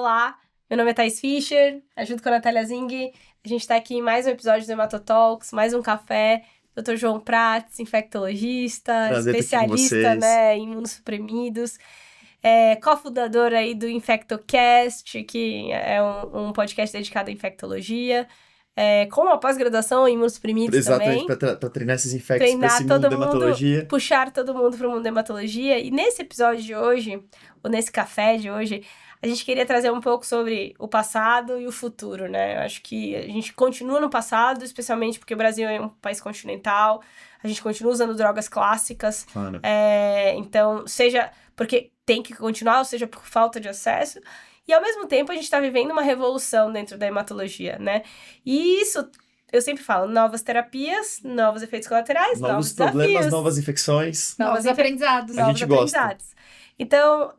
Olá, meu nome é Thaís Fischer, junto com a Natália Zing, a gente está aqui em mais um episódio do Hematotalks, mais um café. Dr. João Prats, infectologista, Prazer especialista, né, em imunossuprimidos, cofundador aí do InfectoCast, que é um podcast dedicado à infectologia, com uma pós-graduação em imunossuprimidos Exatamente, também. para treinar esses infectos para esse Treinar mundo da hematologia. puxar todo mundo para o mundo da hematologia. E nesse episódio de hoje, ou nesse café de hoje, a gente queria trazer um pouco sobre o passado e o futuro, né? Eu acho que a gente continua no passado, especialmente porque o Brasil é um país continental, a gente continua usando drogas clássicas. Claro. Então, seja porque tem que continuar, ou seja, por falta de acesso. E, ao mesmo tempo, a gente está vivendo uma revolução dentro da hematologia, né? E isso, eu sempre falo, novas terapias, novos efeitos colaterais, novos problemas, desafios, novas infecções. Novos aprendizados. A gente gosta. Então,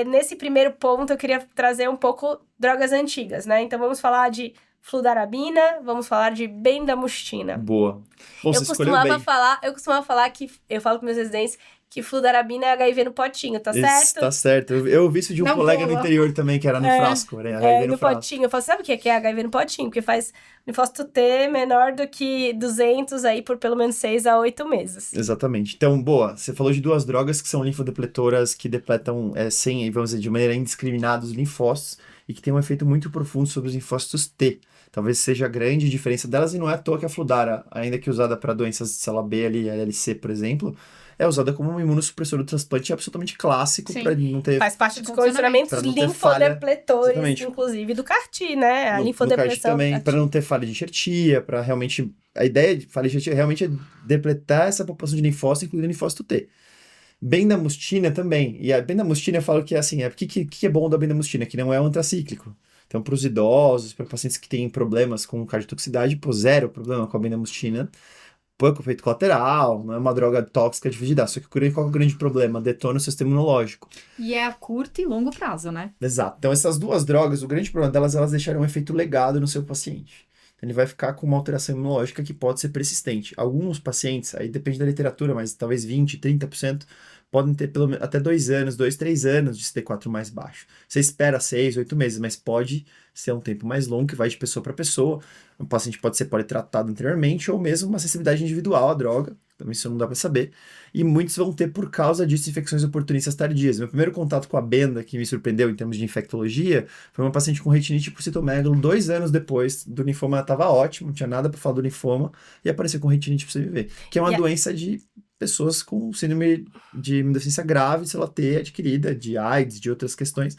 nesse primeiro ponto, eu queria trazer um pouco drogas antigas, né? Então, vamos falar de fludarabina, vamos falar de bendamustina. Boa. Bom, Eu costumava falar que, eu falo com meus residentes, que fludarabina é HIV no potinho, tá certo? Tá certo. Eu ouvi isso de um Não colega pula. no interior também, que era no frasco, né? HIV no frasco. potinho. Eu falo, sabe o que é HIV no potinho? Porque faz linfócito T menor do que 200 aí por pelo menos 6 a 8 meses. Exatamente. Então, boa, você falou de duas drogas que são linfodepletoras que depletam sem, vamos dizer, de maneira indiscriminada os linfócitos e que tem um efeito muito profundo sobre os linfócitos T. Talvez seja a grande diferença delas, e não é à toa que a Fludara, ainda que usada para doenças de célula B, ali, LLC, por exemplo, é usada como um imunossupressor do transplante absolutamente clássico para não ter... Faz parte dos condicionamentos linfodepletores, inclusive do CAR-T, né? A linfodepressão também, para não ter falha de enxertia, para realmente... A ideia de falha de enxertia realmente é depletar essa população de linfócito, incluindo linfócito T. Bendamustina também. E a bendamustina eu falo que é assim, o que é bom da bendamustina? Que não é um antracíclico. Então, para os idosos, para pacientes que têm problemas com cardiotoxicidade, zero problema com a bendamustina. Pouco efeito colateral, não é uma droga tóxica difícil de dar. Só que qual é o grande problema? Detona o sistema imunológico. E é a curto e longo prazo, né? Exato. Então, essas duas drogas, o grande problema delas, elas deixaram um efeito legado no seu paciente. Ele vai ficar com uma alteração imunológica que pode ser persistente. Alguns pacientes, aí depende da literatura, mas talvez 20%, 30%, podem ter até 2 anos, 2, 3 anos de CD4 mais baixo. Você espera 6, 8 meses, mas pode ser um tempo mais longo, que vai de pessoa para pessoa. O paciente pode ser tratado anteriormente, ou mesmo uma sensibilidade individual à droga, também isso não dá para saber. E muitos vão ter, por causa disso, infecções oportunistas tardias. Meu primeiro contato com a Benda, que me surpreendeu em termos de infectologia, foi uma paciente com retinite por citomegalo 2 anos depois do linfoma. Estava ótimo, não tinha nada para falar do linfoma, e apareceu com retinite por CVV, que é uma doença de pessoas com síndrome de imunodeficiência grave, célula T adquirida, de AIDS, de outras questões.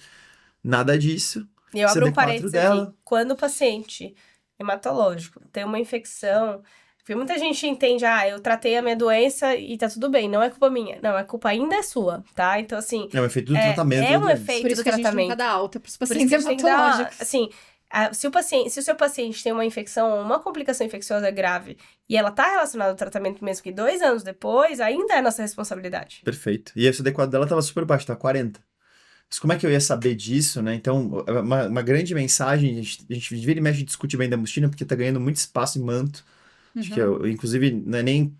Nada disso. E eu abro um parênteses aqui. Quando o paciente hematológico tem uma infecção, porque muita gente entende, eu tratei a minha doença e tá tudo bem, não é culpa minha. Não, a culpa ainda é sua, tá? Então, assim... É um efeito do tratamento. É um efeito do tratamento. Por isso que a gente nunca dá alta pros pacientes hematológicos. Assim, se o seu paciente tem uma infecção, uma complicação infecciosa grave, e ela tá relacionada ao tratamento mesmo que 2 anos depois, ainda é nossa responsabilidade. Perfeito. E esse CD4 dela tava super baixo, tá 40. Mas como é que eu ia saber disso, né? Então, uma grande mensagem, a gente vira e mexe discutir bem da mustina, porque tá ganhando muito espaço em manto. Acho que, inclusive, não é nem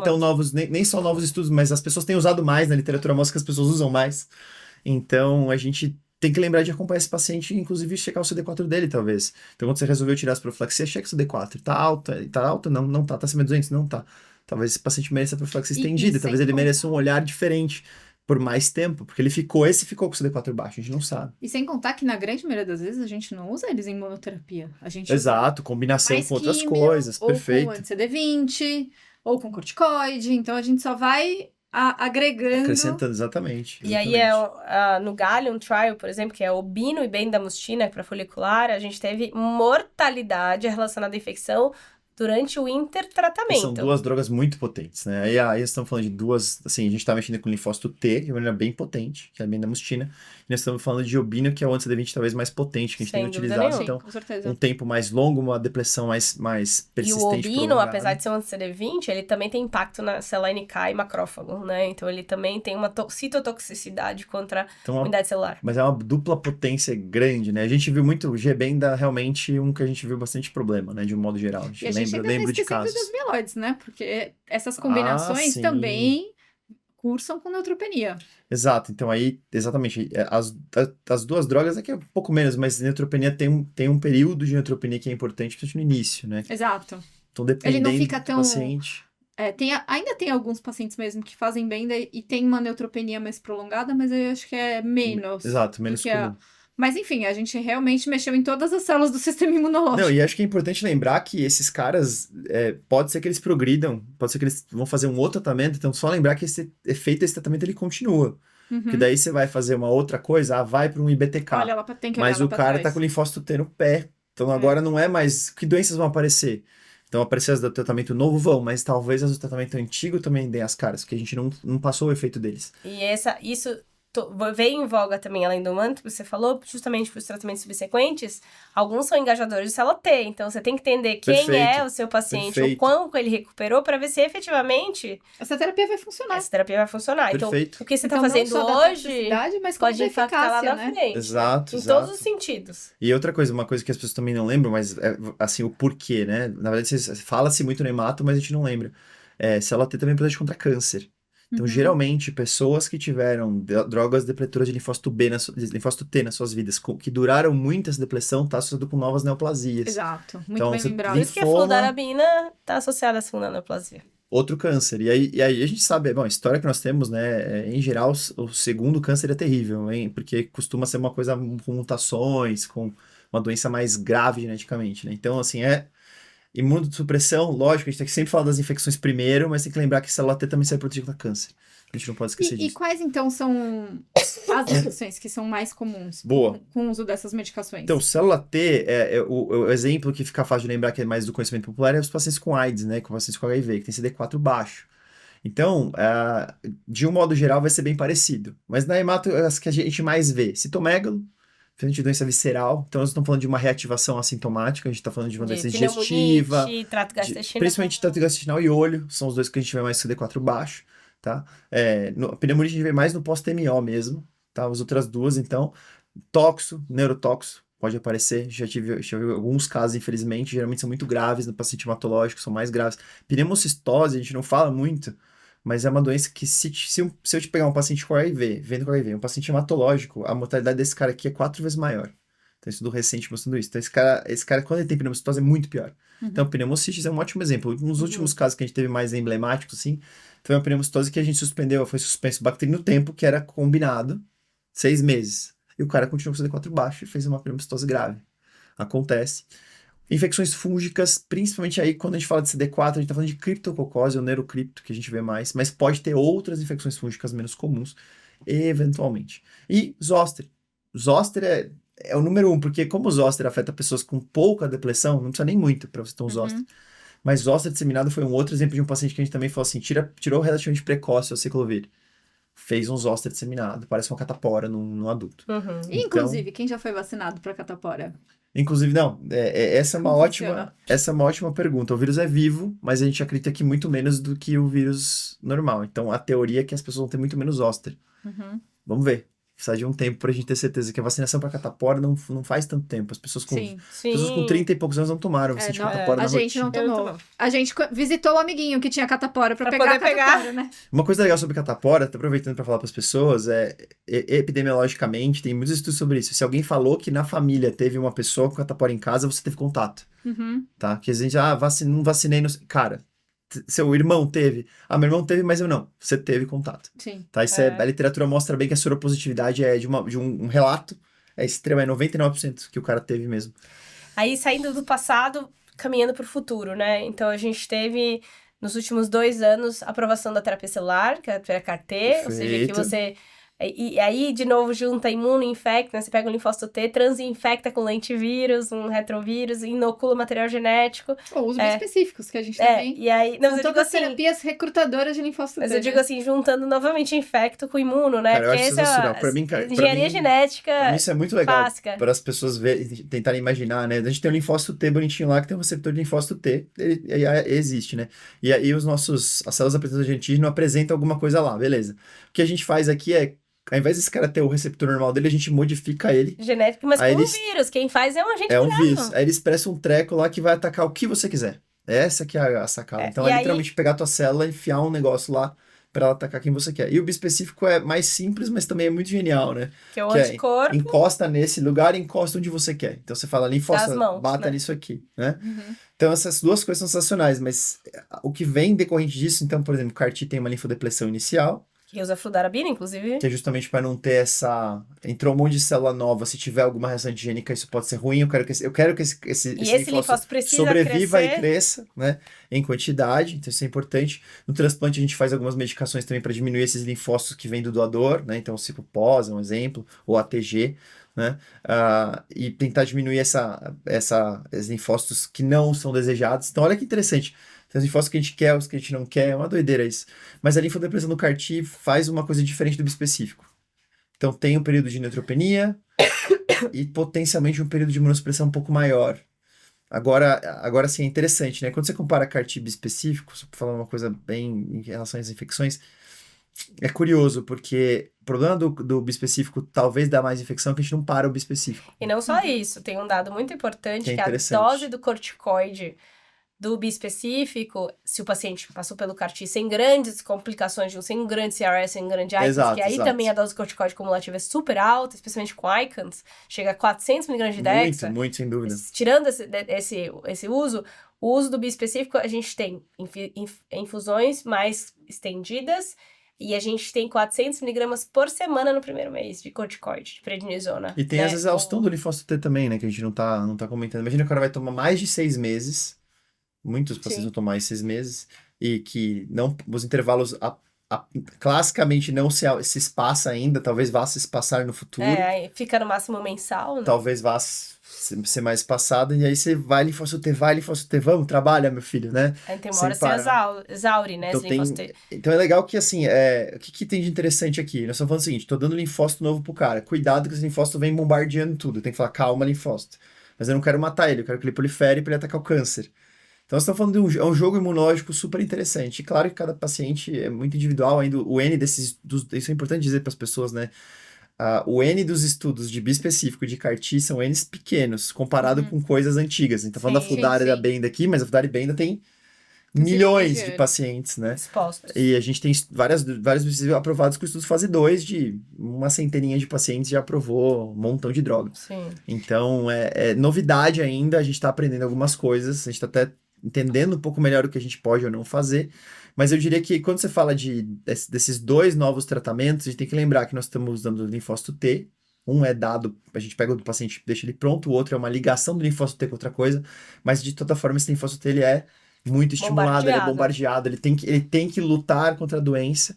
tão novos, nem só novos estudos, mas as pessoas têm usado mais na literatura, mostra que as pessoas usam mais. Então, a gente tem que lembrar de acompanhar esse paciente e, inclusive, checar o CD4 dele, talvez. Então, quando você resolveu tirar as profilaxias, checa o CD4. Tá alta? Não tá. Tá acima de 200? Não tá. Talvez esse paciente mereça a profilaxia estendida, talvez ele mereça um olhar diferente por mais tempo, porque esse ficou com o CD4 baixo, a gente não sabe. E sem contar que, na grande maioria das vezes, a gente não usa eles em monoterapia. Exato, combinação com outras coisas, perfeito. Ou com anti-CD20, ou com corticoide, então a gente só vai agregando... Acrescentando, exatamente. E aí, no Gallium Trial, por exemplo, que é obino e bendamustina para folicular, a gente teve mortalidade relacionada à infecção durante o intertratamento. São duas drogas muito potentes, né? Aí estamos falando de duas, assim, a gente tá mexendo com linfócito T, de maneira bem potente, que é a bendamustina, e nós estamos falando de obino, que é o anti-CD20 talvez mais potente, que a gente tem utilizado. Então, um tempo mais longo, uma depressão mais persistente. E o obino, apesar de ser um anti-CD20, ele também tem impacto na célula NK e macrófago, né? Então, ele também tem uma citotoxicidade contra a unidade celular. Mas é uma dupla potência grande, né? A gente viu muito, o G-Benda realmente que a gente viu bastante problema, né? De um modo geral. A gente lembro de casos. Das mieloides, né? Porque essas combinações também cursam com neutropenia. Exato, então aí, exatamente, as duas drogas aqui é um pouco menos, mas neutropenia tem um período de neutropenia que é importante, principalmente no início, né? Exato. Então, Ele não dependendo fica do tão... paciente... ainda tem alguns pacientes mesmo que fazem bem e tem uma neutropenia mais prolongada, mas eu acho que é menos. Exato, menos comum. Mas enfim, a gente realmente mexeu em todas as células do sistema imunológico. Não, e acho que é importante lembrar que esses caras, pode ser que eles progridam, pode ser que eles vão fazer um outro tratamento, então só lembrar que esse efeito desse tratamento ele continua. Porque daí você vai fazer uma outra coisa, vai para um IBTK. Olha, ela tem que olhar mas lá o pra cara trás. tá com o linfócito T no pé. Então agora não é mais. Que doenças vão aparecer? Então, aparecer as do tratamento novo vão, mas talvez as do tratamento antigo também deem as caras, porque a gente não passou o efeito deles. E isso veio em voga também, além do manto que você falou, justamente para os tratamentos subsequentes, alguns são engajadores de célula T, então você tem que entender quem é o seu paciente, o quanto ele recuperou, para ver se efetivamente essa terapia vai funcionar. Essa terapia vai funcionar. Perfeito. Então, o que você Então, está fazendo hoje mas pode impactar lá na né? frente. Exato, Em todos os sentidos. E outra coisa, uma coisa que as pessoas também não lembram, mas assim, o porquê, né? Na verdade, fala-se muito no hemato, mas a gente não lembra. Célula T também protege contra câncer. Então, geralmente, pessoas que tiveram drogas depletoras de linfócito T nas suas vidas, que duraram muito essa depressão, tá associado com novas neoplasias. Exato, muito então, bem lembrado. Por isso que a fludarabina tá associada à segunda neoplasia. Outro câncer. E aí a gente sabe, bom, a história que nós temos, né, em geral, o segundo câncer é terrível, hein? Porque costuma ser uma coisa com mutações, com uma doença mais grave geneticamente, né? Então, assim, imunossupressão, lógico, a gente tem que sempre falar das infecções primeiro, mas tem que lembrar que a célula T também serve protegida contra câncer. A gente não pode esquecer disso. E quais, então, são as infecções que são mais comuns com o uso dessas medicações? Então, célula T, o exemplo que fica fácil de lembrar, que é mais do conhecimento popular, é os pacientes com AIDS, né? Com pacientes com HIV, que tem CD4 baixo. Então, de um modo geral, vai ser bem parecido. Mas na hemato, as que a gente mais vê, citomegalo, frente doença visceral. Então, nós estamos falando de uma reativação assintomática, a gente está falando de uma doença digestiva, trato gastrointestinal. Principalmente trato gastrointestinal e olho, são os dois que a gente vê mais CD4 baixo, tá? A pneumonia a gente vê mais no pós-TMO mesmo, tá? As outras duas, então, neurotoxo, pode aparecer, já tive alguns casos, infelizmente, geralmente são muito graves no paciente hematológico, são mais graves. Pneumocistose, a gente não fala muito, mas é uma doença que se eu te pegar um paciente com HIV, vendo com HIV, um paciente hematológico, a mortalidade desse cara aqui é 4 vezes maior. Tem estudo recente mostrando isso. Então, esse cara, quando ele tem pneumocistose, é muito pior. Então, pneumocystis é um ótimo exemplo. Um dos últimos casos que a gente teve mais emblemáticos, assim, foi uma pneumocistose que a gente foi suspenso bactéria no tempo, que era combinado, 6 meses. E o cara continuou com CD4 baixo e fez uma pneumocistose grave. Acontece. Infecções fúngicas, principalmente aí, quando a gente fala de CD4, a gente tá falando de criptococose, ou neurocripto, que a gente vê mais, mas pode ter outras infecções fúngicas menos comuns, eventualmente. E zoster. Zoster é o número 1, porque como o zoster afeta pessoas com pouca depressão, não precisa nem muito para você ter um zoster. Mas zoster disseminado foi um outro exemplo de um paciente que a gente também falou assim, tirou relativamente precoce o aciclovir. Fez um zoster disseminado, parece uma catapora num adulto. Inclusive, quem já foi vacinado para catapora? Inclusive, não, essa é uma ótima pergunta. O vírus é vivo, mas a gente acredita que muito menos do que o vírus normal. Então, a teoria é que as pessoas vão ter muito menos zoster. Vamos ver. Precisa de um tempo pra gente ter certeza que a vacinação para catapora não faz tanto tempo. As pessoas com 30 e poucos anos não tomaram vacina de catapora na rotina. A gente não tomou. A gente visitou o amiguinho que tinha catapora pra pegar a catapora, né? Uma coisa legal sobre catapora, tô aproveitando pra falar pras pessoas, epidemiologicamente, tem muitos estudos sobre isso. Se alguém falou que na família teve uma pessoa com catapora em casa, você teve contato. Tá? Que a gente, não vacinei. Cara, seu irmão teve. Meu irmão teve, mas eu não. Você teve contato. Sim. Tá? Isso a literatura mostra bem que a soropositividade é de um relato. É extremo, é 99% que o cara teve mesmo. Aí, saindo do passado, caminhando pro futuro, né? Então, a gente teve, nos últimos 2 anos, a aprovação da terapia celular, que é a terapia CAR-T, ou seja, que você... E aí, de novo, junta imuno, infecta, né? Você pega um linfócito T, transinfecta com lentivírus, um retrovírus, inocula material genético. Ou usos específicos que a gente também... E aí, não, são eu todas digo assim, terapias recrutadoras de linfócito T. Mas eu digo assim, juntando novamente infecto com imuno, né? Cara, porque essa é pra mim, engenharia genética pra mim isso é muito legal. Clássica. Para as pessoas tentarem imaginar, né? A gente tem um linfócito T bonitinho lá, que tem um receptor de linfócito T. Ele existe, né? E aí as células apresentadoras de antígeno apresentam alguma coisa lá, beleza. O que a gente faz aqui ao invés desse cara ter o receptor normal dele, a gente modifica ele. Genético, mas com um vírus. Quem faz é um agente viral. Vírus. Aí ele expressa um treco lá que vai atacar o que você quiser. Essa que é a sacada. Então é literalmente pegar a tua célula, enfiar um negócio lá para ela atacar quem você quer. E o bispecífico é mais simples, mas também é muito genial, né? Que é o Que é, anticorpo encosta nesse lugar, encosta onde você quer. Então você fala, das mãos, bata né? nisso aqui, né? Uhum. Então essas duas coisas são sensacionais, mas o que vem decorrente disso, então, por exemplo, o CAR-T tem uma linfodepressão inicial, Que usa fludarabina, inclusive. que é justamente para não ter essa... Entrou um monte de célula nova, se tiver alguma reação antigênica, isso pode ser ruim, eu quero que E esse esse linfócito precisa sobreviva e crescer. cresça, né, em quantidade, então isso é importante. No transplante a gente faz algumas medicações também para diminuir esses linfócitos que vêm do doador, né, então o Cipopos é um exemplo, ou ATG, né, e tentar diminuir esses linfócitos que não são desejados. Então olha que interessante, tem os linfócitos que a gente quer, os que a gente não quer, é uma doideira isso. Mas a linfodepressão no CAR-T faz uma coisa diferente do bispecífico. Então tem um período de neutropenia e potencialmente um período de imunossupressão um pouco maior. Agora sim, é interessante, né? Quando você compara CAR-T bispecífico, só para falar uma coisa bem em relação às infecções, é curioso, porque o problema do bispecífico talvez dá mais infecção, que a gente não para o bispecífico, E não só isso, tem um dado muito que importante, é que a interessante. dose do corticoide do bispecífico, se o paciente passou pelo CAR-T sem grandes complicações, sem grande CRS, sem grande ICANS, Exato, que aí exato. também a dose de corticoide cumulativa é super alta, especialmente com ICANS, chega a 400 mg de Dexa. Muito, sem dúvida. Tirando esse uso, o uso do bispecífico, a gente tem infusões mais estendidas e a gente tem 400 mg por semana no primeiro mês de corticoide, de prednisona. E tem né? as exaustão do linfócito T também, né? Que a gente não tá comentando. Imagina que o cara vai tomar mais de 6 meses. Muitos pacientes Sim. vão tomar mais 6 meses. E que não, os intervalos classicamente não se espaça ainda. Talvez vá se espaçar no futuro. Aí fica no máximo mensal, né? Talvez vá ser mais espaçado. E aí você vai linfócito T, vamos, trabalha, meu filho, né? Aí tem uma Sem hora você parar. exaure, né? Então, esse linfócito. então é legal que, assim, o que tem de interessante aqui? Nós estamos falando o seguinte, tô dando linfócito novo pro cara. Cuidado que esse linfócito vem bombardeando tudo. Tem que falar, calma, linfócito. Mas eu não quero matar ele, eu quero que ele prolifere para ele atacar o câncer. Então, nós estamos falando de um jogo imunológico super interessante. E claro que cada paciente é muito individual, ainda o N isso é importante dizer para as pessoas, né? O N dos estudos de bispecífico e de CAR-T são Ns pequenos, comparado com coisas antigas. A gente tá falando da Sim, Fludária e da sim. Benda aqui, mas a Fludária e Benda tem Sim, milhões de ligeiro. pacientes, né? Expostos. E a gente tem vários bispecíficos aprovados com estudos fase 2 de uma centeninha de pacientes já aprovou um montão de droga. Sim. Então, é novidade ainda, a gente está aprendendo algumas coisas, a gente está até entendendo um pouco melhor o que a gente pode ou não fazer, mas eu diria que quando você fala desses dois novos tratamentos, a gente tem que lembrar que nós estamos usando o linfócito T, um é dado, a gente pega o do paciente, deixa ele pronto, o outro é uma ligação do linfócito T com outra coisa, mas de toda forma esse linfócito T ele é muito estimulado, ele é bombardeado, ele tem que lutar contra a doença,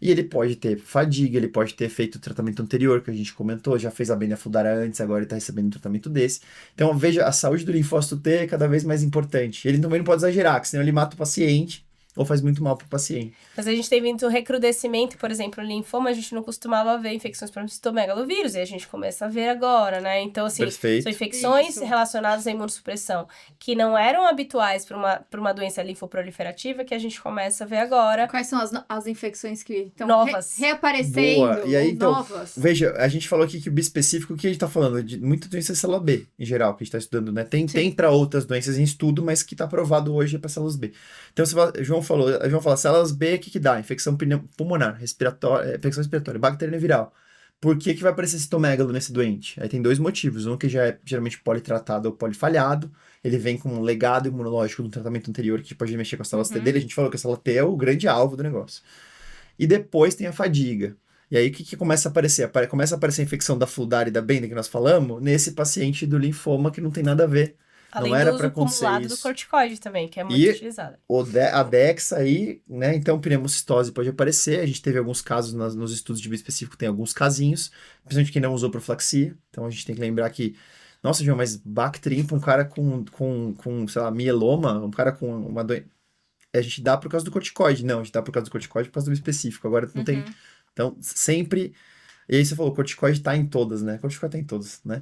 e ele pode ter fadiga, ele pode ter feito o tratamento anterior, que a gente comentou, já fez a Benefudara antes, agora ele está recebendo um tratamento desse. Então, veja, a saúde do linfócito T é cada vez mais importante. Ele também não pode exagerar, porque senão ele mata o paciente, ou faz muito mal para o paciente. Mas a gente tem vindo um recrudescimento, por exemplo, no linfoma, a gente não costumava ver infecções por citomegalovírus, e a gente começa a ver agora, né? Então, assim, Perfeito. são infecções Isso. relacionadas à imunossupressão, que não eram habituais para uma doença linfoproliferativa, que a gente começa a ver agora. Quais são as infecções que estão Novas. reaparecendo? Boa. E aí, ou então, novas? veja, a gente falou aqui que o bispecífico, o que a gente tá falando? De muita doença célula B, em geral, que a gente tá estudando, né? Tem para outras doenças em estudo, mas que tá aprovado hoje é para células B. Então, João fala, células B, o que dá? Infecção pulmonar, respiratória, infecção respiratória, bacteriana viral. Por que vai aparecer citomegalo nesse doente? Aí tem dois motivos. Um que já é geralmente politratado ou polifalhado. Ele vem com um legado imunológico do tratamento anterior que pode mexer com as células T dele. A gente falou que a célula T é o grande alvo do negócio. E depois tem a fadiga. E aí o que começa a aparecer? Começa a aparecer a infecção da Fludária e da Benda que nós falamos nesse paciente do linfoma que não tem nada a ver. Além não era do para uso acontecer acumulado do isso. corticoide também, que é muito E utilizado. A Dexa aí, né? Então, pneumocistose pode aparecer. A gente teve alguns casos nos estudos de bispecífico, tem alguns casinhos, principalmente quem não usou profilaxia. Então, a gente tem que lembrar que, nossa, João, mas Bactrim para um cara com, sei lá, mieloma, um cara com uma doença. A gente dá por causa do corticoide. Não, a gente dá por causa do corticoide por causa do bispecífico. Agora não tem. Então, sempre. E aí você falou, o corticoide tá em todas, né? O corticoide tá em todas, né?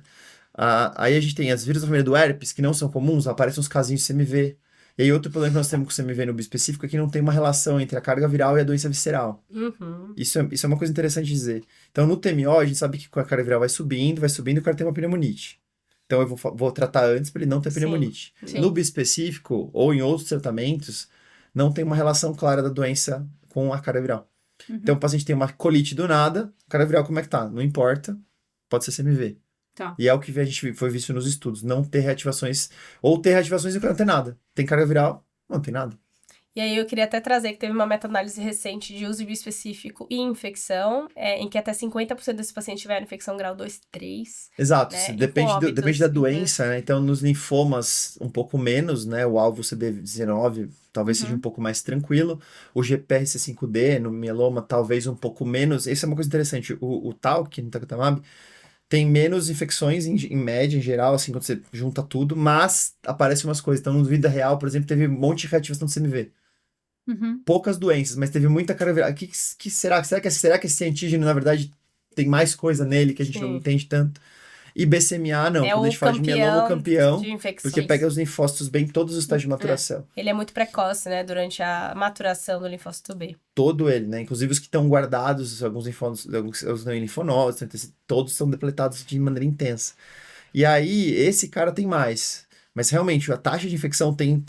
Aí a gente tem as vírus da família do herpes, que não são comuns, aparecem uns casinhos de CMV. E aí outro problema que nós temos com o CMV no bispecífico é que não tem uma relação entre a carga viral e a doença visceral. Uhum. Isso é uma coisa interessante de dizer. Então no TMO a gente sabe que a carga viral vai subindo e o cara tem uma pneumonite. Então eu vou tratar antes para ele não ter Sim, pneumonite. sim. No bispecífico ou em outros tratamentos, não tem uma relação clara da doença com a carga viral. Então, o paciente tem uma colite do nada, carga viral como é que tá? Não importa, pode ser CMV. Tá. E é o que a gente foi visto nos estudos, não ter reativações, ou ter reativações e não ter nada. Tem carga viral, não tem nada. E aí eu queria até trazer que teve uma meta-análise recente de uso bispecífico e infecção, em que até 50% desses pacientes tiveram infecção grau 2, 3. Exato, Né? depende da doença, né? Então, nos linfomas, um pouco menos, né? O alvo CB19 talvez seja um pouco mais tranquilo. O GPRC5D, no mieloma, talvez um pouco menos. Isso é uma coisa interessante. O Talc, no Tacrolimus, tem menos infecções em média, em geral, assim, quando você junta tudo, mas aparecem umas coisas. Então, no vida real, por exemplo, teve um monte de reativação do CMV. Poucas doenças, mas teve muita carga viral. Que será? Será que esse antígeno, na verdade, tem mais coisa nele que a gente não entende tanto? E BCMA, não. Quando a gente fala de mieloma, campeão, de infecções. porque pega os linfócitos bem em todos os estágios de maturação. Ele é muito precoce, né? Durante a maturação do linfócito B. Todo ele, né? Inclusive os que estão guardados, alguns os não linfonodos, todos são depletados de maneira intensa. E aí, esse cara tem mais. Mas realmente, a taxa de infecção tem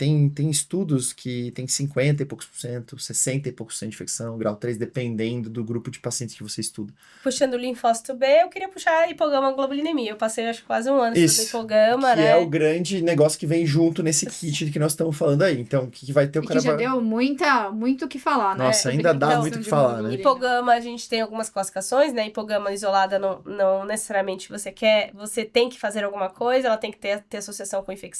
estudos que tem 50 e poucos por cento, 60 e poucos por cento de infecção, grau 3, dependendo do grupo de pacientes que você estuda. Puxando o linfócito B, eu queria puxar a hipogama-globulinemia. Eu passei, acho, quase um ano estudando hipogama, que né? é o grande negócio que vem junto nesse kit que nós estamos falando aí. Então, o que vai ter o E cara... que já deu muito o que falar, né? Nossa, ainda dá muito o que falar, né? Hipogama, a gente tem algumas classificações, né? Hipogama isolada não necessariamente você tem que fazer alguma coisa, ela tem que ter associação com infecção.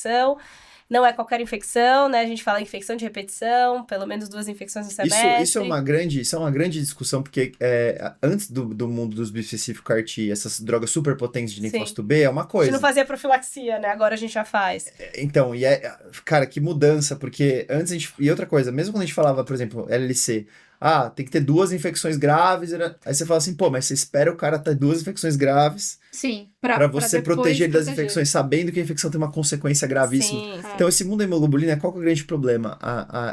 Não é qualquer infecção, né? A gente fala infecção de repetição, pelo menos 2 infecções no semestre. Isso é uma grande discussão, porque antes do mundo dos bispecíficos CAR-T, essas drogas super potentes de linfócito B é uma A coisa. gente não fazia profilaxia, né? Agora a gente já faz. Então, cara, que mudança, porque antes a gente... E outra coisa, mesmo quando a gente falava, por exemplo, LLC, tem que ter 2 infecções graves, aí você fala assim, pô, mas você espera o cara ter 2 infecções graves... Sim, pra você proteger ele das infecções, sabendo que a infecção tem uma consequência gravíssima. Sim. Então, esse mundo da hemoglobina, qual que é o grande problema?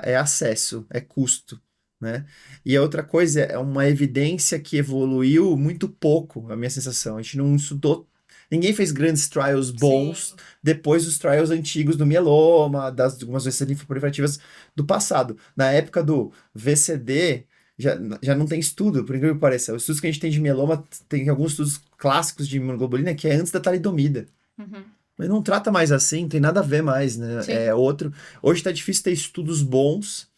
É acesso, é custo, né? E a outra coisa é uma evidência que evoluiu muito pouco, a minha sensação. A gente não estudou, ninguém fez grandes trials bons depois dos trials antigos do mieloma, das algumas doenças linfoproliferativas do passado. Na época do VCD, já não tem estudo, por incrível que pareça. Os estudos que a gente tem de mieloma, tem alguns estudos clássicos de imunoglobulina que é antes da talidomida. Mas não trata mais assim, tem nada a ver mais, né? Sim. É outro. Hoje tá difícil ter estudos bons.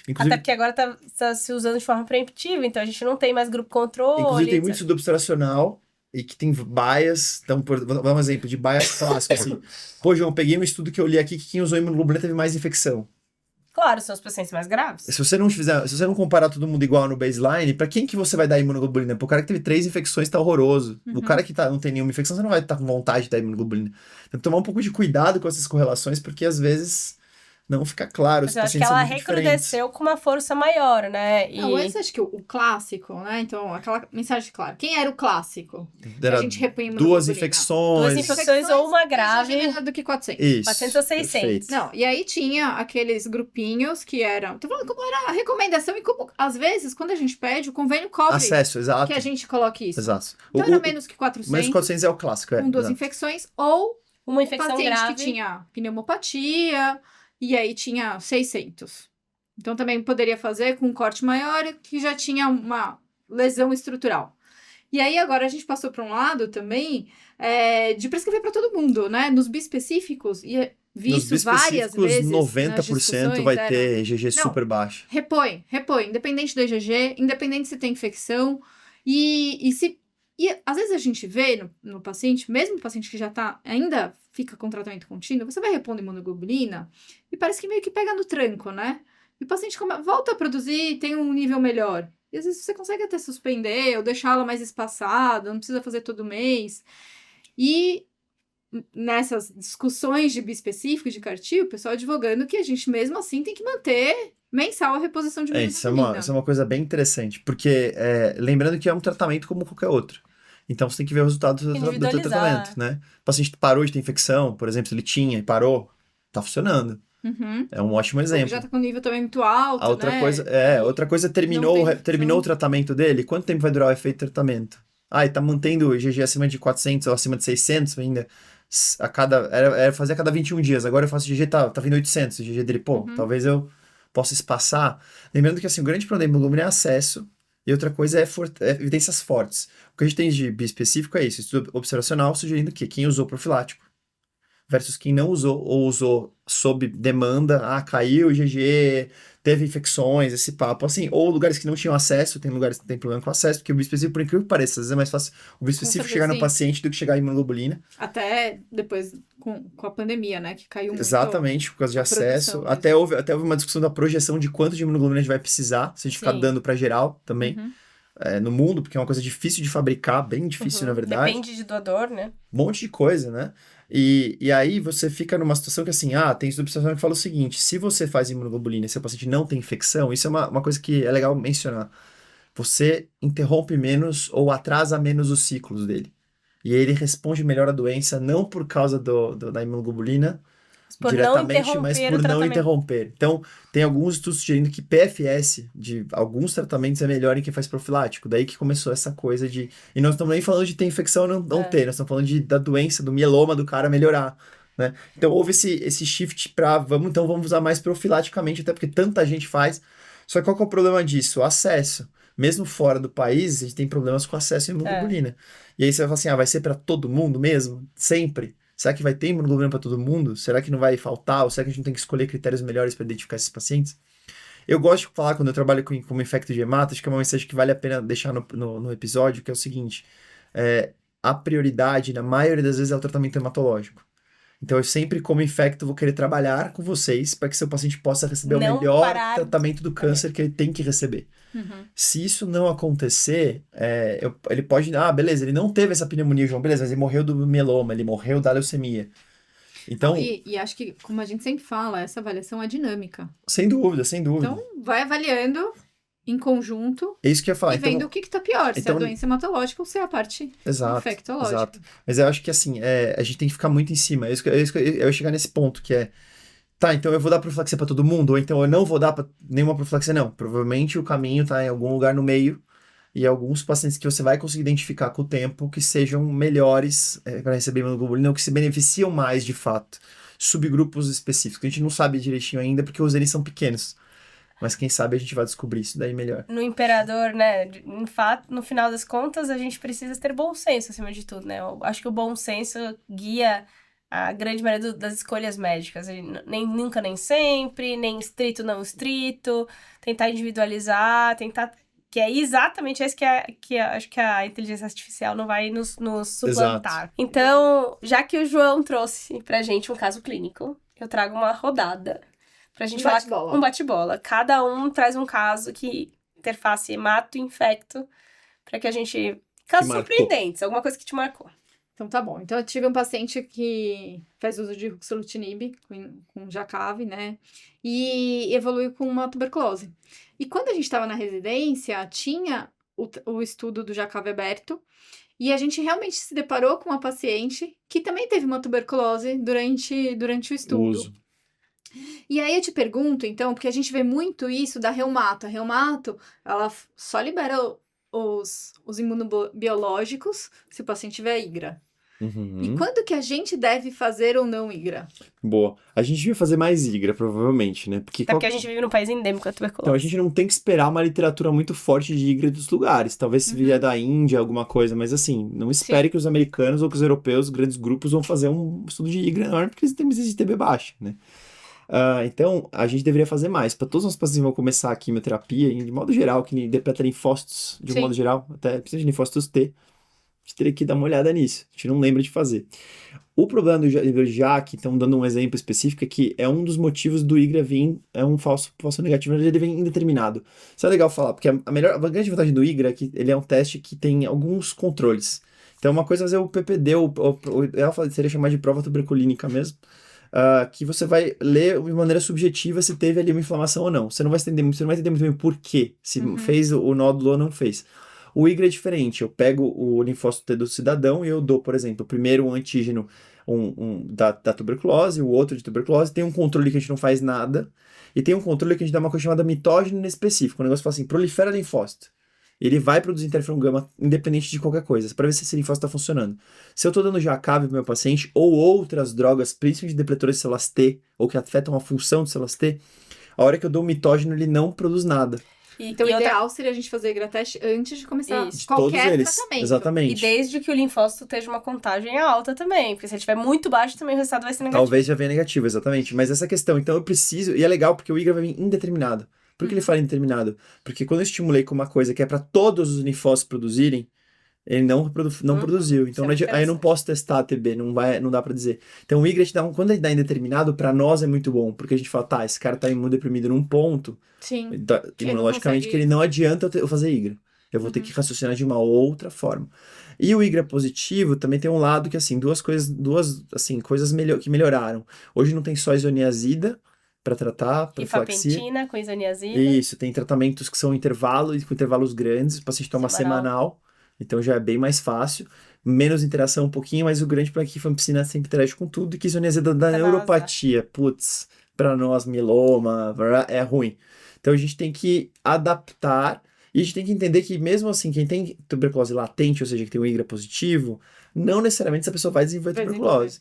Inclusive, Até porque agora tá se usando de forma preemptiva, então a gente não tem mais grupo controle. inclusive tem etc. muito estudo observacional e que tem bias. Então, vou dar um exemplo de bias clássico, assim. Pô, João, peguei um estudo que eu li aqui que quem usou imunoglobulina teve mais infecção. Claro, são os pacientes mais graves. Se você não comparar todo mundo igual no baseline, pra quem que você vai dar imunoglobulina? Pro cara que teve 3 infecções tá horroroso. O cara que não tem nenhuma infecção, você não vai estar com vontade de dar imunoglobulina. Tem que tomar um pouco de cuidado com essas correlações, porque às vezes não fica claro. Mas eu acho que ela recrudesceu com uma força maior, né? Não, esse acho que o clássico, né? Então, aquela mensagem clara. Quem era o clássico? Era a gente repõe 2 imunoglobulina. infecções. 2 infecções ou uma grave. Menor do que 400. Isso. 400 ou 600. Perfeito. Não, e aí tinha aqueles grupinhos que eram... Tô falando como era a recomendação e como, às vezes, quando a gente pede, o convênio cobre Acesso, exato. que a gente coloque isso. Exato. Então era menos que 400, menos que 400 é o clássico, com 2 exato. infecções, ou Uma infecção paciente grave. que tinha pneumopatia, e aí tinha 600. Então também poderia fazer com um corte maior, que já tinha uma lesão estrutural. E aí agora a gente passou para um lado também de prescrever para todo mundo, né? Nos bispecíficos, e visto várias vezes 90% vai ter IgG super baixo. Repõe, independente do IgG, independente se tem infecção, e às vezes a gente vê no paciente, mesmo o paciente que já ainda fica com tratamento contínuo, você vai repondo imunoglobulina e parece que meio que pega no tranco, né? E o paciente volta a produzir e tem um nível melhor. E às vezes você consegue até suspender ou deixá-la mais espaçada, não precisa fazer todo mês. E nessas discussões de bispecífico de CAR-T, o pessoal advogando que a gente mesmo assim tem que manter mensal a reposição de imunoglobulina. Isso é uma coisa bem interessante, porque lembrando que é um tratamento como qualquer outro. Então você tem que ver o resultado do teu tratamento, né? O paciente parou de ter infecção, por exemplo, se ele tinha e parou, tá funcionando. É um ótimo exemplo. Já tá com nível também muito alto, outra coisa terminou o tratamento dele, quanto tempo vai durar o efeito do tratamento? E tá mantendo o IgG acima de 400 ou acima de 600 ainda, fazia a cada 21 dias, agora eu faço IgG, tá vindo 800, o IgG dele, talvez eu possa espaçar. Lembrando que assim, o grande problema da hemoglobina é acesso, E outra coisa é evidências fortes. O que a gente tem de específico é isso, estudo observacional sugerindo que quem usou profilático versus quem não usou, ou usou sob demanda, caiu o IgG, teve infecções, esse papo, assim, ou lugares que não tinham acesso, tem lugares que tem problema com acesso, porque o bispecífico, por incrível que pareça, às vezes é mais fácil o bispecífico chegar no paciente do que chegar em imunoglobulina. Até depois com a pandemia, né, que caiu muito. Exatamente, por causa de acesso. Produção Até houve uma discussão da projeção de quanto de imunoglobulina a gente vai precisar, se a gente ficar Sim. dando para geral também. No mundo, porque é uma coisa difícil de fabricar, bem difícil, na verdade. Depende de doador, né? Um monte de coisa, né? E aí você fica numa situação que assim, tem estudo observacional que fala o seguinte, se você faz imunoglobulina e seu paciente não tem infecção, isso é uma coisa que é legal mencionar. Você interrompe menos ou atrasa menos os ciclos dele. E ele responde melhor à doença, não por causa da imunoglobulina, Por diretamente, não mas interromper por o não tratamento. interromper. Então, tem alguns estudos sugerindo que PFS de alguns tratamentos é melhor em quem faz profilático. Daí que começou essa coisa de... E nós estamos nem falando de ter infecção ou não ter, nós estamos falando da doença, do mieloma do cara melhorar, né? Então, houve esse shift para, vamos usar mais profilaticamente, até porque tanta gente faz. Só que qual que é o problema disso? O acesso. Mesmo fora do país, a gente tem problemas com acesso à imunoglobulina. E aí você vai falar assim, vai ser para todo mundo mesmo? Sempre? Será que vai ter imunoglobulina para todo mundo? Será que não vai faltar? Ou será que a gente não tem que escolher critérios melhores para identificar esses pacientes? Eu gosto de falar, quando eu trabalho como infecto de hemato, acho que é uma mensagem que vale a pena deixar no episódio, que é o seguinte, a prioridade, na maioria das vezes, é o tratamento hematológico. Então, eu sempre, como infecto, vou querer trabalhar com vocês para que seu paciente possa receber o melhor tratamento do câncer que ele tem que receber. Se isso não acontecer, ele pode... beleza, ele não teve essa pneumonia, João, beleza, mas ele morreu do mieloma, ele morreu da leucemia. Então... E acho que, como a gente sempre fala, essa avaliação é dinâmica. Sem dúvida, sem dúvida. Então, vai avaliando em conjunto é isso que eu ia falar. e vendo o que tá pior, se é a doença hematológica ou se é a parte infectológica. Exato. Mas eu acho que, assim, a gente tem que ficar muito em cima. Eu ia chegar nesse ponto, que então eu vou dar profilaxia para todo mundo, ou então eu não vou dar nenhuma profilaxia, não. Provavelmente o caminho tá em algum lugar no meio, e alguns pacientes que você vai conseguir identificar com o tempo que sejam melhores para receber imunoglobulina, ou que se beneficiam mais de fato. Subgrupos específicos. A gente não sabe direitinho ainda, porque os eles são pequenos. Mas quem sabe a gente vai descobrir isso daí melhor. No Imperador, né, em fato, no final das contas, a gente precisa ter bom senso acima de tudo, né? Eu acho que o bom senso guia a grande maioria das escolhas médicas. Nunca, nem sempre, nem estrito, não estrito, tentar individualizar, que é exatamente isso que acho que a inteligência artificial não vai nos suplantar. Exato. Então, já que o João trouxe pra gente um caso clínico, eu trago uma rodada pra gente falar um bate-bola. Cada um traz um caso que interface hemato e infecto, pra que a gente... Casos surpreendentes, alguma coisa que te marcou. Então tá bom. Então eu tive um paciente que faz uso de ruxolitinib com Jacave, né? E evoluiu com uma tuberculose. E quando a gente estava na residência, tinha o estudo do Jacave aberto. E a gente realmente se deparou com uma paciente que também teve uma tuberculose durante o estudo. Uso. E aí eu te pergunto, então, porque a gente vê muito isso da reumato. A reumato, ela só libera os imunobiológicos se o paciente tiver IGRA. E quando que a gente deve fazer ou não IGRA? Boa. A gente devia fazer mais IGRA, provavelmente, né? Porque a gente vive num país endêmico da tuberculose. Então a gente não tem que esperar uma literatura muito forte de IGRA dos lugares. Talvez se vier da Índia, alguma coisa, mas assim, não espere que os americanos ou que os europeus, grandes grupos, vão fazer um estudo de IGRA enorme, porque eles têm de TB baixa, né? Então, a gente deveria fazer mais. Para todos os pacientes que vão começar a quimioterapia, de modo geral, que interpreta linfócitos, de um modo geral, até precisa de linfócitos T, a gente teria que dar uma olhada nisso. A gente não lembra de fazer. O problema do JAK, então, dando um exemplo específico, é que é um dos motivos do IGRA vir, é um falso negativo, ele vem indeterminado. Isso é legal falar, porque a grande vantagem do IGRA é que ele é um teste que tem alguns controles. Então, uma coisa é fazer o PPD, seria chamar de prova tuberculínica mesmo, que você vai ler de maneira subjetiva se teve ali uma inflamação ou não. Você não vai entender muito bem o porquê, se fez o nódulo ou não fez. O IGRA é diferente. Eu pego o linfócito T do cidadão e eu dou, por exemplo, primeiro um antígeno da tuberculose, o outro de tuberculose. Tem um controle que a gente não faz nada. E tem um controle que a gente dá uma coisa chamada mitógeno específico. O negócio fala assim, prolifera linfócito. Ele vai produzir interferon gama independente de qualquer coisa, para ver se esse linfócito está funcionando. Se eu estou dando Jacave para o meu paciente, ou outras drogas, principalmente depletores de células T, ou que afetam a função de células T, a hora que eu dou o mitógeno, ele não produz nada. Então, o ideal seria a gente fazer hidrateste antes de começar qualquer todos eles, tratamento. exatamente. E desde que o linfócito esteja uma contagem alta também, porque se ele estiver muito baixo, também o resultado vai ser negativo. Talvez já venha negativo, exatamente. Mas essa questão, então eu preciso, e é legal porque o IGRA vai vir indeterminado. Por que ele fala indeterminado? Porque quando eu estimulei com uma coisa que é para todos os linfócitos produzirem, ele não produziu. Então aí eu não posso testar a TB, não dá pra dizer. Então o IGRA quando ele dá indeterminado, pra nós é muito bom, porque a gente fala, tá, esse cara tá imunodeprimido num ponto, imunologicamente, que ele não adianta eu fazer IGRA. Eu vou ter que raciocinar de uma outra forma. E o IGRA positivo também tem um lado que, assim, duas coisas que melhoraram. Hoje não tem só isoniazida para tratar, profilaxia. Rifampicina com isoniazida. Isso, tem tratamentos que são com intervalos grandes, o paciente toma semanal. Então já é bem mais fácil, menos interação um pouquinho, mas o grande problema é que rifampicina sempre interage com tudo e que isoniazida da neuropatia, putz, pra nós, mieloma, é ruim. Então a gente tem que adaptar e a gente tem que entender que mesmo assim, quem tem tuberculose latente, ou seja, que tem um IGRA positivo, não necessariamente essa pessoa vai desenvolver tuberculose.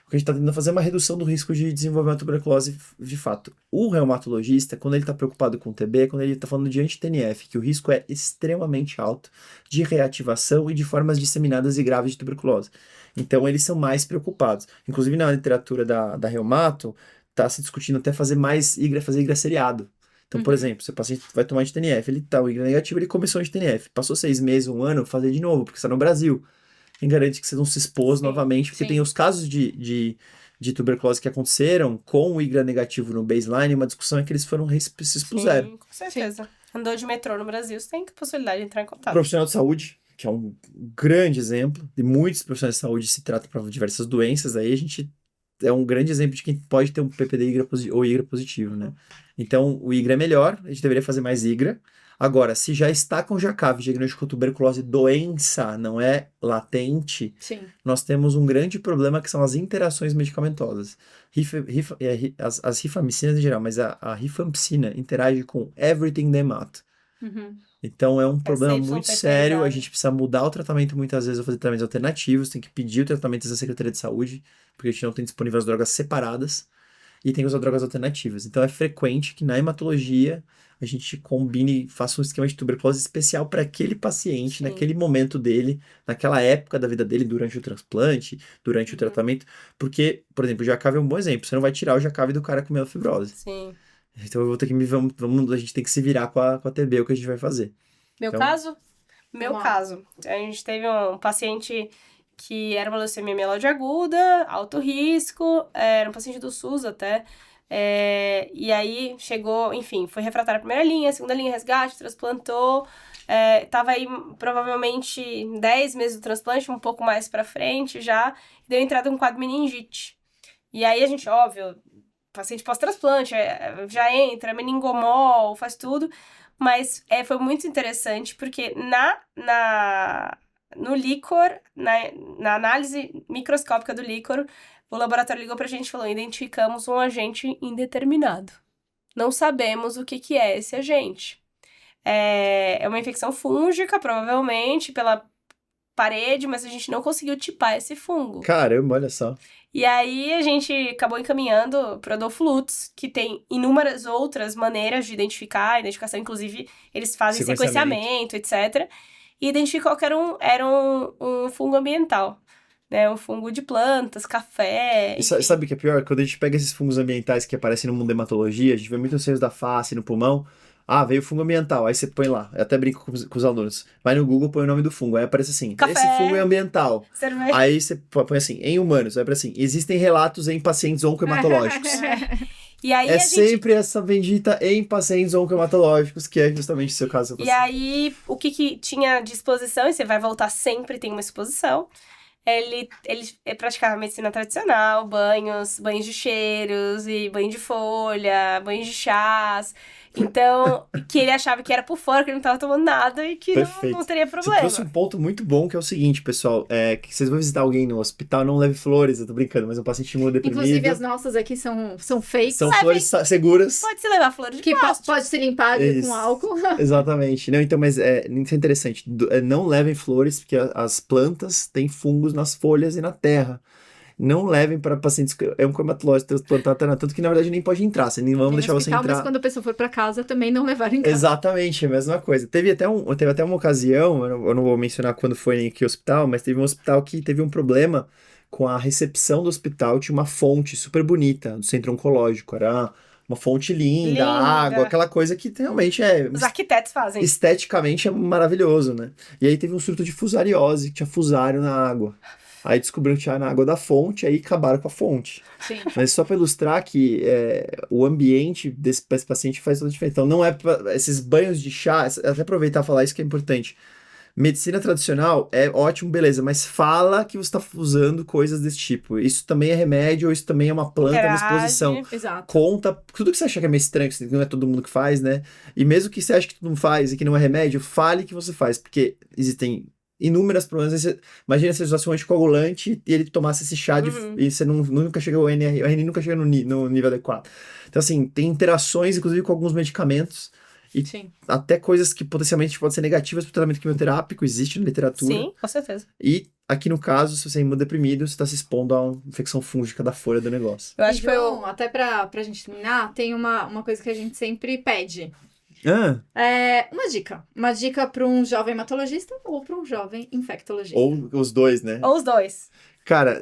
O que a gente está tentando fazer é uma redução do risco de desenvolver uma tuberculose de fato. O reumatologista, quando ele está preocupado com TB, é quando ele está falando de anti-TNF, que o risco é extremamente alto de reativação e de formas disseminadas e graves de tuberculose. Então, eles são mais preocupados. Inclusive, na literatura da reumato, está se discutindo até fazer mais IGRA, fazer IGRA seriado. Então, por exemplo, se o paciente vai tomar anti-TNF, ele tá o IGRA negativo, ele começou anti-TNF. Passou 6 meses, 1 ano, fazer de novo, porque está no Brasil. Quem garante que você não se expôs novamente, porque tem os casos de tuberculose que aconteceram com o IGRA negativo no baseline, uma discussão é que eles se expuseram. Sim, com certeza. Andou de metrô no Brasil, você tem a possibilidade de entrar em contato. Profissional de saúde, que é um grande exemplo, de muitos profissionais de saúde se tratam para diversas doenças, aí a gente é um grande exemplo de quem pode ter um PPD IGRA ou IGRA positivo, né? Então, o IGRA é melhor, a gente deveria fazer mais IGRA. Agora, se já está com JACAV, diagnosticou tuberculose doença, não é latente, nós temos um grande problema que são as interações medicamentosas. As rifamicinas em geral, mas a rifampicina interage com everything they mat. Então é um problema muito sério, a gente precisa mudar o tratamento muitas vezes, ou fazer tratamentos alternativos, tem que pedir o tratamento da Secretaria de Saúde, porque a gente não tem disponível as drogas separadas, e tem que usar drogas alternativas. Então é frequente que na hematologia a gente combine, faça um esquema de tuberculose especial para aquele paciente, naquele momento dele, naquela época da vida dele, durante o transplante, durante o tratamento, porque, por exemplo, o JACAV é um bom exemplo, você não vai tirar o JACAV do cara com mielofibrose. Sim. Então eu vou ter que a gente tem que se virar com a TB, o que a gente vai fazer. Meu caso? A gente teve um paciente que era uma leucemia mieloide aguda, alto risco, era um paciente do SUS até, e aí chegou, enfim, foi refratário à primeira linha, segunda linha, resgate, transplantou, tava aí provavelmente 10 meses do transplante, um pouco mais pra frente já, deu entrada com quadro meningite. E aí a gente, óbvio, paciente pós-transplante, já entra, meningomol, faz tudo, mas foi muito interessante, porque no líquor, na análise microscópica do líquor, o laboratório ligou pra gente e falou, identificamos um agente indeterminado. Não sabemos o que é esse agente. É uma infecção fúngica, provavelmente, pela parede, mas a gente não conseguiu tipar esse fungo. Caramba, olha só. E aí a gente acabou encaminhando para o Adolfo Lutz, que tem inúmeras outras maneiras de identificar, identificação, inclusive eles fazem sequenciamento, etc. E identificou que era um fungo ambiental, né? Um fungo de plantas, café... Sabe o que é pior? Quando a gente pega esses fungos ambientais que aparecem no mundo da hematologia, a gente vê muitos seios da face, no pulmão. Ah, veio fungo ambiental, aí você põe lá, eu até brinco com os alunos, vai no Google, põe o nome do fungo, aí aparece assim, café, esse fungo é ambiental, cerveja. Aí você põe assim, em humanos, aí aparece assim, existem relatos em pacientes oncohematológicos. E aí sempre essa bendita em pacientes oncohematológicos, que é justamente o seu caso. E aí, o que tinha de exposição, e você vai voltar sempre, tem uma exposição, ele praticava medicina tradicional, banhos de cheiros, e banho de folha, banho de chás. Então, que ele achava que era por fora, que ele não estava tomando nada e que não teria problema. Você trouxe um ponto muito bom, que é o seguinte, pessoal, que vocês vão visitar alguém no hospital, não leve flores, eu tô brincando, mas um paciente imunodeprimido. Inclusive, as nossas aqui são fakes. São flores seguras. Pode-se levar flores de plástico. Pode ser limpado com álcool. Exatamente. Não, então, mas isso é interessante. Não levem flores, porque as plantas têm fungos nas folhas e na terra. não levem para pacientes com hematológico transplantado, tanto que na verdade nem pode entrar, nem vamos Nem no deixar você hospital, entrar. Mas quando a pessoa for pra casa, também não levar em casa. Exatamente, é a mesma coisa. Teve até uma ocasião, eu não vou mencionar quando foi em que hospital, mas teve um hospital que teve um problema com a recepção do hospital, tinha uma fonte super bonita do centro oncológico, era uma fonte linda, água, aquela coisa que realmente Os arquitetos fazem. esteticamente é maravilhoso, né? E aí teve um surto de fusariose, que tinha fusário na água. Aí descobriram que tinha na água da fonte, aí acabaram com a fonte. Sim. Mas só para ilustrar que o ambiente desse paciente faz toda a diferença. Então, não é esses banhos de chá, até aproveitar e falar isso que é importante. Medicina tradicional é ótimo, beleza, mas fala que você está usando coisas desse tipo. Isso também é remédio, ou isso também é uma planta na exposição. Exato. Conta, tudo que você acha que é meio estranho, que não é todo mundo que faz, né? E mesmo que você ache que todo mundo faz e que não é remédio, fale que você faz, porque existem inúmeras problemas. Imagina se você usasse um anticoagulante e ele tomasse esse chá e você nunca chega ao NR, o RN nunca chega no nível adequado. Então, assim, tem interações, inclusive, com alguns medicamentos e Sim. até coisas que potencialmente podem ser negativas para o tratamento quimioterápico, existe na literatura. Sim, com certeza. E aqui no caso, se você é imunodeprimido, você está se expondo a uma infecção fúngica da folha do negócio. Eu acho que João, até pra gente terminar, tem uma coisa que a gente sempre pede. Uma dica para um jovem hematologista ou para um jovem infectologista. Ou os dois, né? Ou os dois. Cara,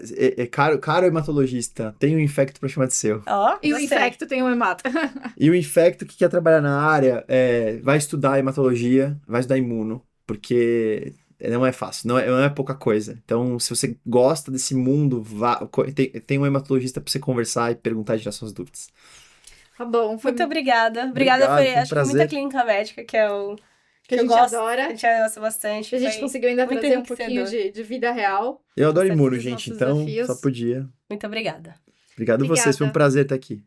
caro hematologista, tem um infecto pra chamar de seu. E o infecto tem um hemato. E o infecto que quer trabalhar na área vai estudar hematologia, vai estudar imuno, porque não é fácil, não é pouca coisa. Então, se você gosta desse mundo, tem um hematologista pra você conversar e perguntar e tirar suas dúvidas. Tá bom. Muito obrigada. Obrigada, acho que muita clínica médica, que é o que a gente adora. A gente gosta bastante. A gente conseguiu ainda trazer um pouquinho de vida real. Eu adoro imuno, gente, então só podia. Muito obrigada. Obrigado a vocês, foi um prazer estar aqui.